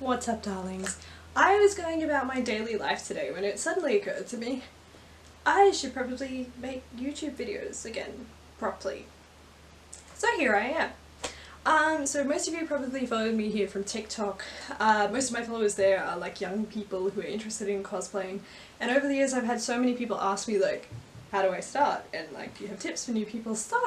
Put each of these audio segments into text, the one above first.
What's up, darlings? I was going about my daily life today when it suddenly occurred to me I should probably make YouTube videos again, properly. So here I am. So most of you probably followed me here from TikTok. Most of my followers there are like young people who are interested in cosplaying, and over the years I've had so many people ask me like, how do I start? And like, do you have tips for new people? So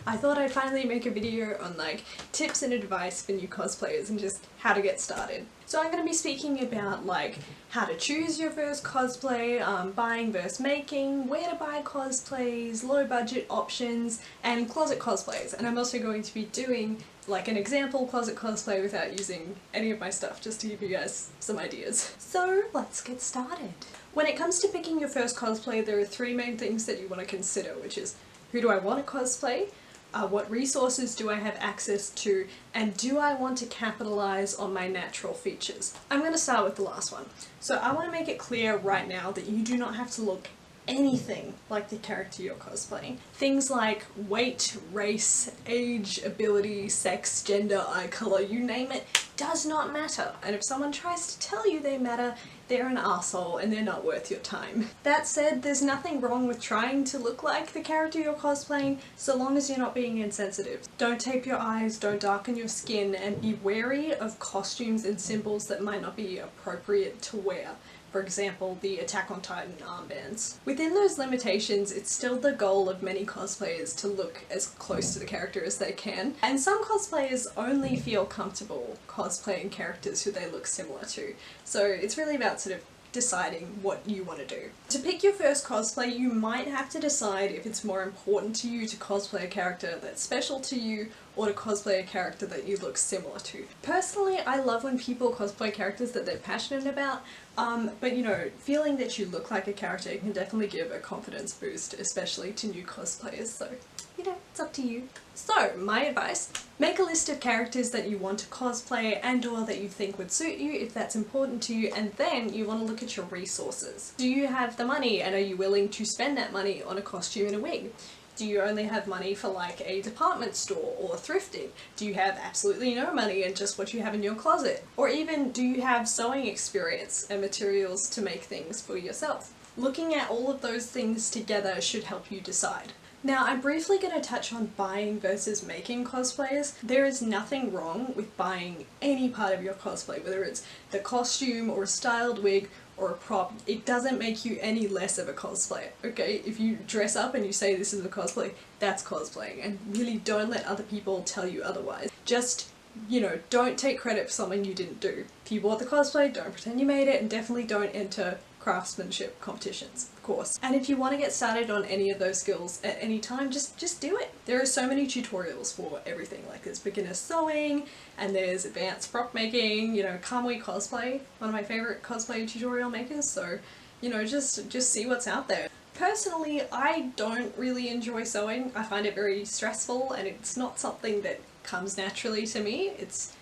I thought I'd finally make a video on like tips and advice for new cosplayers and just how to get started. So I'm going to be speaking about like how to choose your first cosplay, buying versus making, where to buy cosplays, low budget options, and closet cosplays. And I'm also going to be doing like an example closet cosplay without using any of my stuff, just to give you guys some ideas. So let's get started. When it comes to picking your first cosplay, there are three main things that you want to consider, which is who do I want to cosplay, what resources do I have access to, and do I want to capitalize on my natural features? I'm going to start with the last one. So I want to make it clear right now that you do not have to look anything like the character you're cosplaying. Things like weight, race, age, ability, sex, gender, eye color, you name it, does not matter. And if someone tries to tell you they matter, they're an asshole and they're not worth your time. That said, there's nothing wrong with trying to look like the character you're cosplaying, so long as you're not being insensitive. Don't tape your eyes, don't darken your skin, and be wary of costumes and symbols that might not be appropriate to wear. For example, the Attack on Titan armbands. Within those limitations, it's still the goal of many cosplayers to look as close to the character as they can, and some cosplayers only feel comfortable cosplaying characters who they look similar to. So it's really about sort of deciding what you want to do. To pick your first cosplay, you might have to decide if it's more important to you to cosplay a character that's special to you or to cosplay a character that you look similar to. Personally, I love when people cosplay characters that they're passionate about, but you know, feeling that you look like a character can definitely give a confidence boost, especially to new cosplayers, so you know, it's up to you. So, my advice, make a list of characters that you want to cosplay and or that you think would suit you if that's important to you, and then you want to look at your resources. Do you have the money and are you willing to spend that money on a costume and a wig? Do you only have money for like a department store or thrifting? Do you have absolutely no money and just what you have in your closet? Or even, do you have sewing experience and materials to make things for yourself? Looking at all of those things together should help you decide. Now, I'm briefly going to touch on buying versus making cosplays. There is nothing wrong with buying any part of your cosplay, whether it's the costume or a styled wig or a prop. It doesn't make you any less of a cosplayer, okay? If you dress up and you say this is a cosplay, that's cosplaying, and really don't let other people tell you otherwise. Just, you know, don't take credit for something you didn't do. If you bought the cosplay, don't pretend you made it, and definitely don't enter craftsmanship competitions, of course. And if you want to get started on any of those skills at any time, just do it. There are so many tutorials for everything, like there's beginner sewing, and there's advanced prop making, you know, Kamui Cosplay, one of my favorite cosplay tutorial makers, so, you know, just see what's out there. Personally, I don't really enjoy sewing. I find it very stressful, and it's not something that comes naturally to me. It's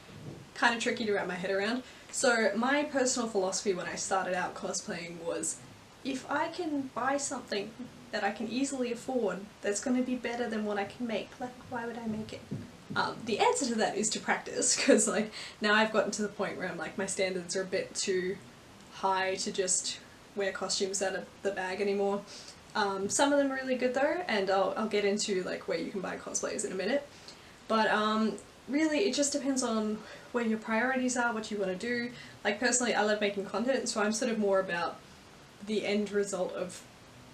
kind of tricky to wrap my head around. So my personal philosophy when I started out cosplaying was, if I can buy something that I can easily afford that's going to be better than what I can make, like, why would I make it? The answer to that is to practice, because like now I've gotten to the point where I'm like, my standards are a bit too high to just wear costumes out of the bag anymore. Some of them are really good though, and I'll get into like where you can buy cosplays in a minute. But really it just depends on where your priorities are, what you want to do. Like personally, I love making content, so I'm sort of more about the end result of,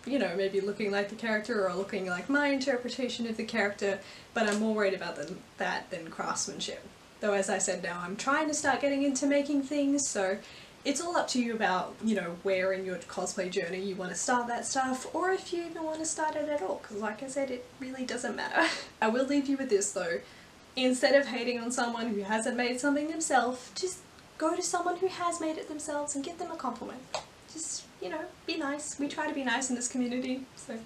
you know, maybe looking like the character or looking like my interpretation of the character, but I'm more worried about that than craftsmanship. Though as I said, now I'm trying to start getting into making things, so it's all up to you about, you know, where in your cosplay journey you want to start that stuff, or if you even want to start it at all, because like I said, it really doesn't matter. I will leave you with this though. Instead of hating on someone who hasn't made something themselves, just go to someone who has made it themselves and give them a compliment. Just, you know, be nice. We try to be nice in this community, so,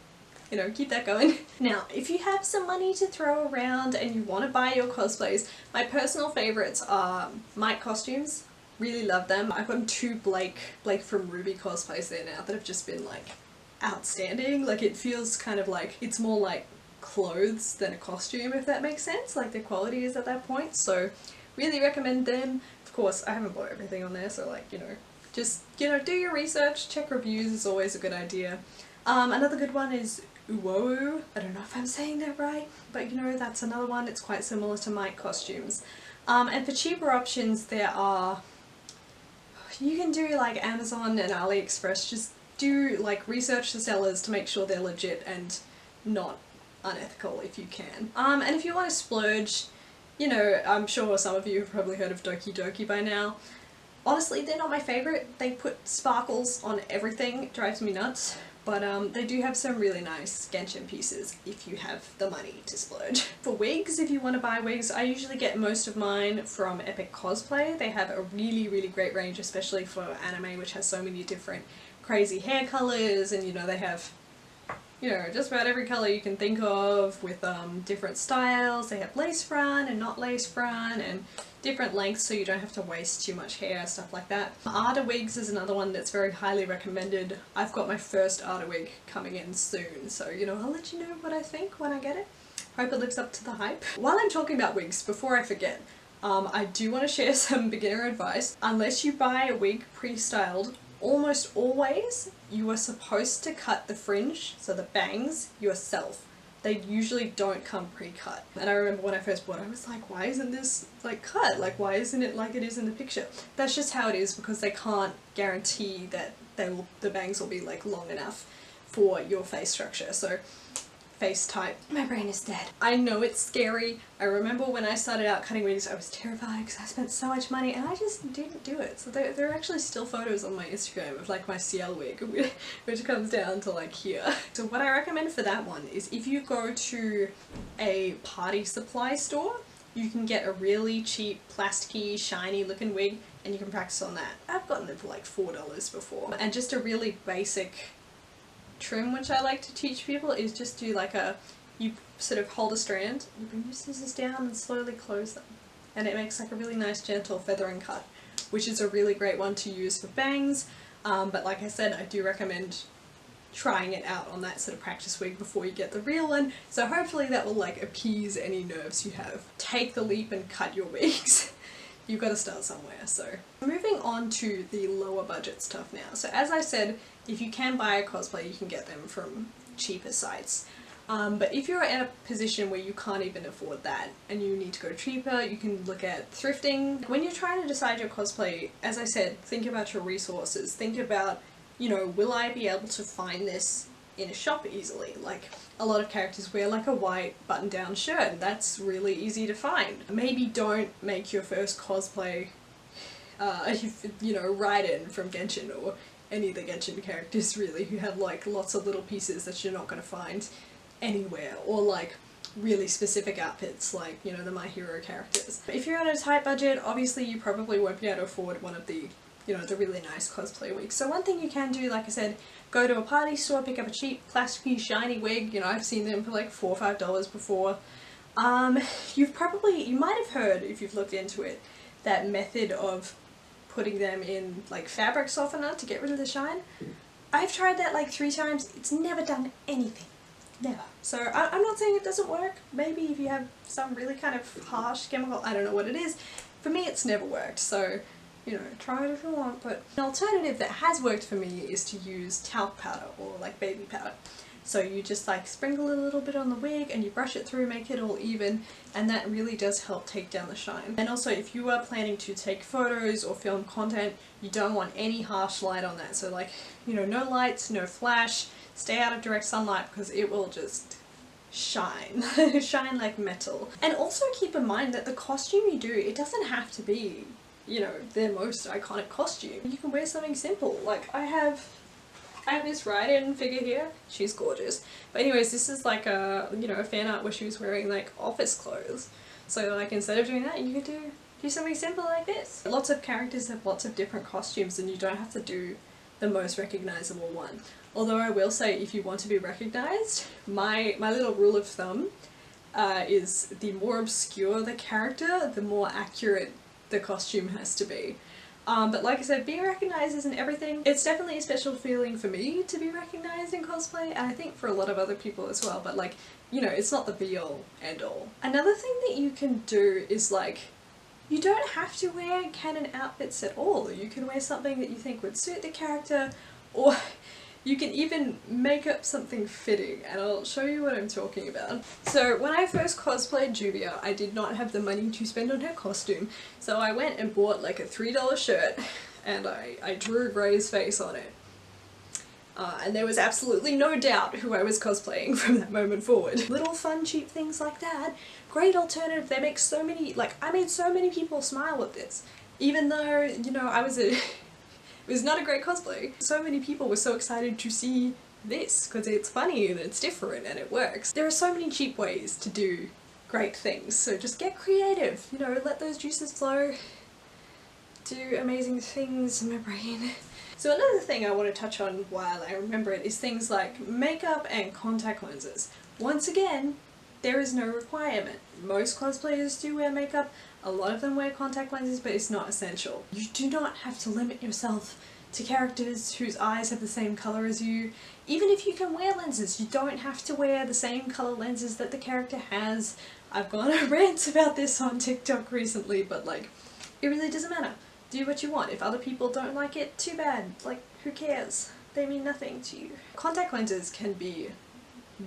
you know, keep that going. Now, if you have some money to throw around and you want to buy your cosplays, my personal favourites are Mike costumes. Really love them. I've got two Blake from Ruby cosplays there now that have just been like outstanding. Like it feels kind of like, it's more like clothes than a costume, if that makes sense. Like the quality is at that point, so really recommend them. Of course, I haven't bought everything on there, so like, you know, just, you know, do your research, check reviews is always a good idea. Another good one is Uou. I don't know if I'm saying that right, but you know, that's another one. It's quite similar to Mike Costumes. And for cheaper options, there are, you can do like Amazon and AliExpress. Just do like research the sellers to make sure they're legit and not unethical if you can. And if you want to splurge, you know, I'm sure some of you have probably heard of Doki Doki by now. Honestly, they're not my favourite. They put sparkles on everything. It drives me nuts. But they do have some really nice Genshin pieces if you have the money to splurge. For wigs, if you want to buy wigs, I usually get most of mine from Epic Cosplay. They have a really, really great range, especially for anime, which has so many different crazy hair colours, and you know, they have, you know, just about every colour you can think of with different styles. They have lace front and not lace front and different lengths so you don't have to waste too much hair, stuff like that. Arda wigs is another one that's very highly recommended. I've got my first Arda wig coming in soon, so you know, I'll let you know what I think when I get it. Hope it lives up to the hype. While I'm talking about wigs, before I forget, I do want to share some beginner advice. Unless you buy a wig pre-styled, almost always you are supposed to cut the fringe, so the bangs, yourself. They usually don't come pre-cut. And I remember when I first bought it, I was like, why isn't this like cut? Like, why isn't it like it is in the picture? That's just how it is, because they can't guarantee that the bangs will be like long enough for your face structure. So face type. My brain is dead. I know it's scary. I remember when I started out cutting wigs, I was terrified because I spent so much money and I just didn't do it. So there are actually still photos on my Instagram of like my CL wig, which comes down to like here. So what I recommend for that one is if you go to a party supply store, you can get a really cheap, plasticky, shiny looking wig and you can practice on that. I've gotten them for like $4 before. And just a really basic trim which I like to teach people is just do like you sort of hold a strand, you bring your scissors down and slowly close them, and it makes like a really nice gentle feathering cut, which is a really great one to use for bangs. But like I said, I do recommend trying it out on that sort of practice wig before you get the real one, so hopefully that will like appease any nerves you have. Take the leap and cut your wigs. You've got to start somewhere. So moving on to the lower budget stuff now. So as I said, if you can buy a cosplay, you can get them from cheaper sites. But if you're in a position where you can't even afford that and you need to go cheaper, you can look at thrifting. When you're trying to decide your cosplay, as I said, think about your resources. Think about, you know, will I be able to find this in a shop easily? Like, a lot of characters wear like a white button-down shirt, and that's really easy to find. Maybe don't make your first cosplay, you know, Raiden from Genshin, or any of the Genshin characters really, who have like lots of little pieces that you're not going to find anywhere, or like really specific outfits like, you know, the My Hero characters. If you're on a tight budget, obviously you probably won't be able to afford one of the, you know, the really nice cosplay wigs. So one thing you can do, like I said, go to a party store, pick up a cheap, plasticky, shiny wig. You know, I've seen them for like $4 or $5 before. You might have heard, if you've looked into it, that method of putting them in like fabric softener to get rid of the shine. I've tried that like 3 times. It's never done anything. Never. So I'm not saying it doesn't work. Maybe if you have some really kind of harsh chemical, I don't know what it is. For me, it's never worked. So, you know, try it if you want. But an alternative that has worked for me is to use talc powder or like baby powder. So you just like sprinkle a little bit on the wig and you brush it through, make it all even, and that really does help take down the shine. And also, if you are planning to take photos or film content, you don't want any harsh light on that. So like, you know, no lights, no flash, stay out of direct sunlight because it will just shine. Shine like metal. And also keep in mind that the costume you do, it doesn't have to be, you know, their most iconic costume. You can wear something simple. Like I have this Raiden figure here. She's gorgeous. But anyways, this is like a, you know, a fan art where she was wearing like office clothes. So like instead of doing that, you could do something simple like this. Lots of characters have lots of different costumes and you don't have to do the most recognizable one. Although I will say, if you want to be recognized, my little rule of thumb is the more obscure the character, the more accurate the costume has to be. But like I said, being recognized isn't everything. It's definitely a special feeling for me to be recognized in cosplay, and I think for a lot of other people as well, but like, you know, it's not the be all end all. Another thing that you can do is like You don't have to wear canon outfits at all. You can wear something that you think would suit the character, or you can even make up something fitting, and I'll show you what I'm talking about. So when I first cosplayed Juvia, I did not have the money to spend on her costume, so I went and bought like a $3 shirt, and I drew Gray's face on it. And there was absolutely no doubt who I was cosplaying from that moment forward. Little fun cheap things like that, great alternative. They make so many, like, I made so many people smile with this. Even though, you know, it was not a great cosplay. So many people were so excited to see this because it's funny and it's different and it works. There are so many cheap ways to do great things, so just get creative, you know, let those juices flow, do amazing things in my brain. So another thing I want to touch on while I remember it is things like makeup and contact lenses. Once again, there is no requirement. Most cosplayers do wear makeup, a lot of them wear contact lenses, but it's not essential. You do not have to limit yourself to characters whose eyes have the same colour as you. Even if you can wear lenses, you don't have to wear the same colour lenses that the character has. I've gone on rants about this on TikTok recently, but like, it really doesn't matter. Do what you want. If other people don't like it, too bad. Like, who cares? They mean nothing to you. Contact lenses can be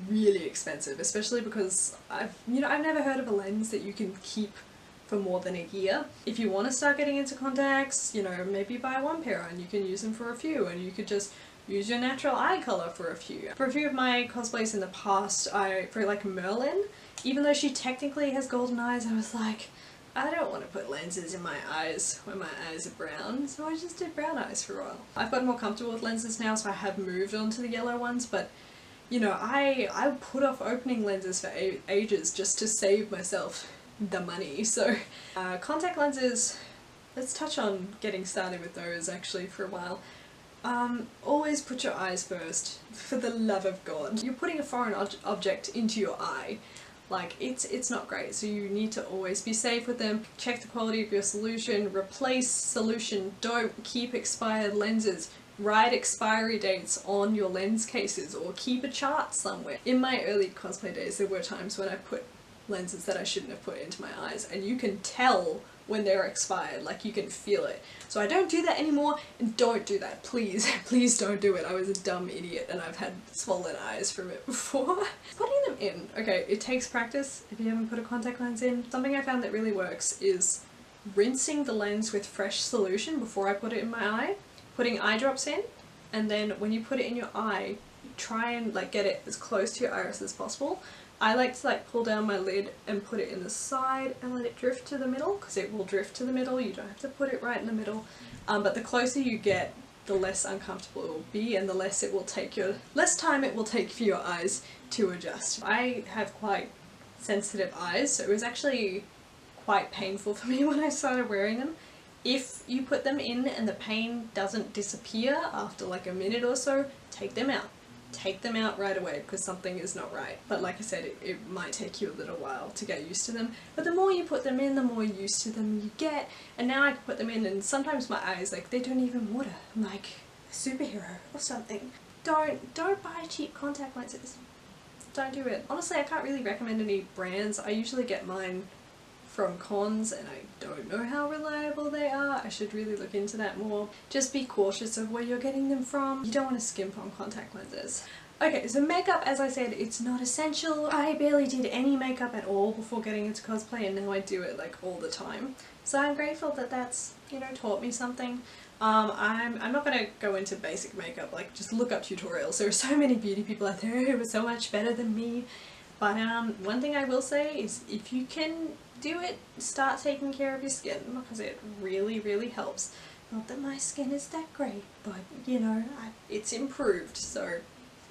really expensive, especially because I've never heard of a lens that you can keep for more than a year. If you want to start getting into contacts, you know, maybe buy one pair and you can use them for a few, and you could just use your natural eye colour for a few. For a few of my cosplays in the past, for like Merlin, even though she technically has golden eyes, I was like, I don't want to put lenses in my eyes when my eyes are brown, so I just did brown eyes for a while. I've gotten more comfortable with lenses now, so I have moved on to the yellow ones, but you know, I put off opening lenses for ages just to save myself the money. So contact lenses, let's touch on getting started with those actually for a while. Always put your eyes first, for the love of God. You're putting a foreign object into your eye. Like, it's not great, so you need to always be safe with them. Check the quality of your solution, replace solution, don't keep expired lenses. Write expiry dates on your lens cases or keep a chart somewhere. In my early cosplay days, there were times when I put lenses that I shouldn't have put into my eyes, and you can tell when they're expired, like you can feel it. So I don't do that anymore, and don't do that, please. Please don't do it. I was a dumb idiot and I've had swollen eyes from it before. Putting them in, okay, it takes practice if you haven't put a contact lens in. Something I found that really works is rinsing the lens with fresh solution before I put it in my eye, putting eye drops in, and then when you put it in your eye, try and like get it as close to your iris as possible. I like to like pull down my lid and put it in the side and let it drift to the middle, because it will drift to the middle. You don't have to put it right in the middle, but the closer you get, the less uncomfortable it will be, and the less time it will take for your eyes to adjust. I have quite sensitive eyes, so it was actually quite painful for me when I started wearing them. If you put them in and the pain doesn't disappear after like a minute or so, take them out. Take them out right away because something is not right. But like I said, it might take you a little while to get used to them. But the more you put them in, the more used to them you get. And now I can put them in, and sometimes my eyes, like, they don't even water. I'm like a superhero or something. Don't buy cheap contact lenses. Don't do it. Honestly, I can't really recommend any brands. I usually get mine from cons and I don't know how reliable they are. I should really look into that more. Just be cautious of where you're getting them from. You don't want to skimp on contact lenses. Okay, so makeup, as I said, it's not essential. I barely did any makeup at all before getting into cosplay, and now I do it like all the time. So I'm grateful that that's, you know, taught me something. I'm not gonna go into basic makeup, like just look up tutorials. There are so many beauty people out there who are so much better than me. But one thing I will say is if you can do it, start taking care of your skin, because it really, really helps. Not that my skin is that great, but you know, it's improved, so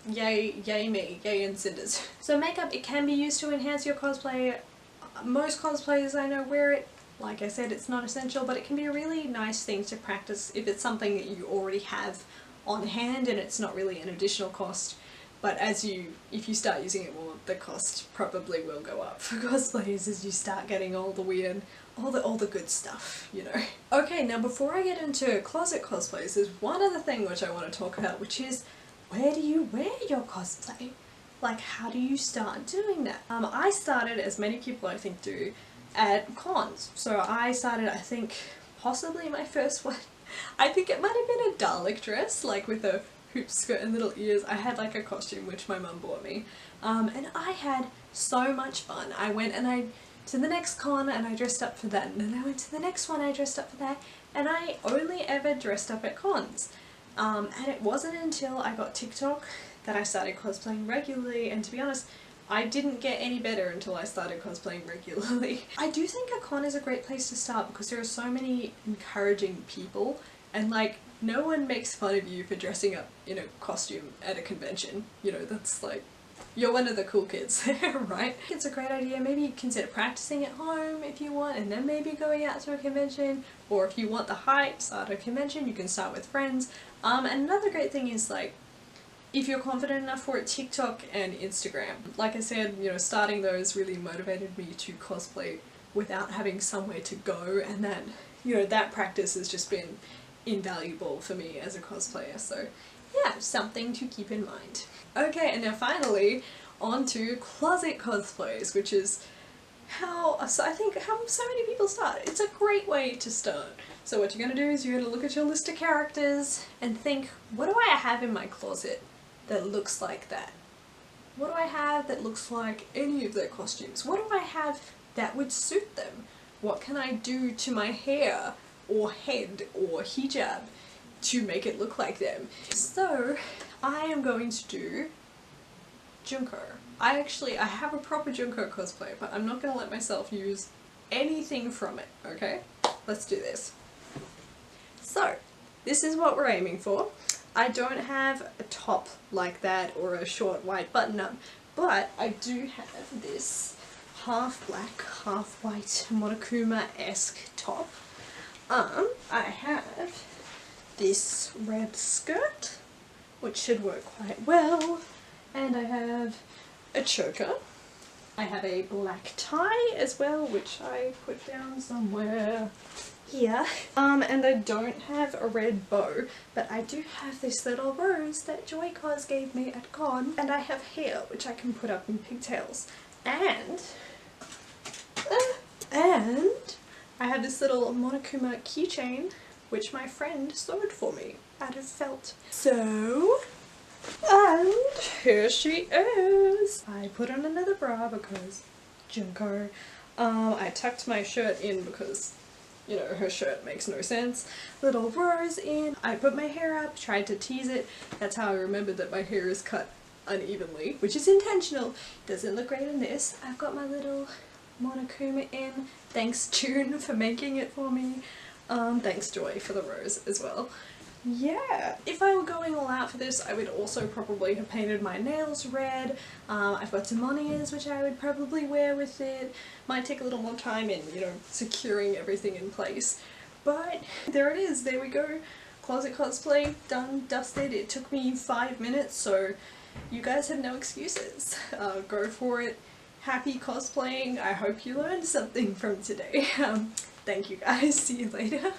yay me, yay and cinders. So makeup, it can be used to enhance your cosplay. Most cosplayers I know wear it. Like I said, it's not essential, but it can be a really nice thing to practice if it's something that you already have on hand and it's not really an additional cost. But if you start using it more, the cost probably will go up for cosplayers as you start getting all the weird, all the good stuff, you know. Okay, now before I get into closet cosplays, there's one other thing which I want to talk about, which is where do you wear your cosplay? Like, how do you start doing that? I started, as many people I think do, at cons. So I started, I think, possibly my first one, I think it might have been a Dalek dress, like with a hoop skirt and little ears. I had like a costume which my mum bought me, and I had so much fun. I went and I to the next con and I dressed up for that, and then I went to the next one, I dressed up for that, and I only ever dressed up at cons. And it wasn't until I got TikTok that I started cosplaying regularly, and to be honest, I didn't get any better until I started cosplaying regularly. I do think a con is a great place to start because there are so many encouraging people, and like, no one makes fun of you for dressing up in a costume at a convention. You know, that's like, you're one of the cool kids, right? It's a great idea. Maybe consider practicing at home if you want, and then maybe going out to a convention, or if you want the hype, start a convention, you can start with friends. And another great thing is like, if you're confident enough for it, TikTok and Instagram. Like I said, you know, starting those really motivated me to cosplay without having somewhere to go, and that, you know, that practice has just been invaluable for me as a cosplayer. So yeah, something to keep in mind. Okay, and now finally on to closet cosplays, which is how I think how so many people start. It's a great way to start. So what you're going to do is you're going to look at your list of characters and think, what do I have in my closet that looks like that? What do I have that looks like any of their costumes? What do I have that would suit them? What can I do to my hair or head or hijab to make it look like them? So I am going to do Junko. I have a proper Junko cosplay, but I'm not going to let myself use anything from it, okay? Let's do this. So this is what we're aiming for. I don't have a top like that or a short white button up, but I do have this half black, half white Monokuma-esque top. I have this red skirt, which should work quite well, and I have a choker. I have a black tie as well, which I put down somewhere here. And I don't have a red bow, but I do have this little rose that Joy Cos gave me at con, and I have hair, which I can put up in pigtails. And I have this little Monokuma keychain, which my friend sewed for me out of felt. So, and here she is. I put on another bra because Junko. I tucked my shirt in because, you know, her shirt makes no sense. Little rose in. I put my hair up, tried to tease it. That's how I remembered that my hair is cut unevenly, which is intentional. Doesn't look great in this. I've got my little Monokuma in. Thanks June for making it for me. Thanks Joy for the rose as well. Yeah, if I were going all out for this, I would also probably have painted my nails red. I've got some on ears which I would probably wear with it. Might take a little more time in, you know, securing everything in place. But there it is, there we go. Closet cosplay, done, dusted. It took me 5 minutes, so you guys have no excuses. Go for it. Happy cosplaying. I hope you learned something from today. Thank you guys, see you later.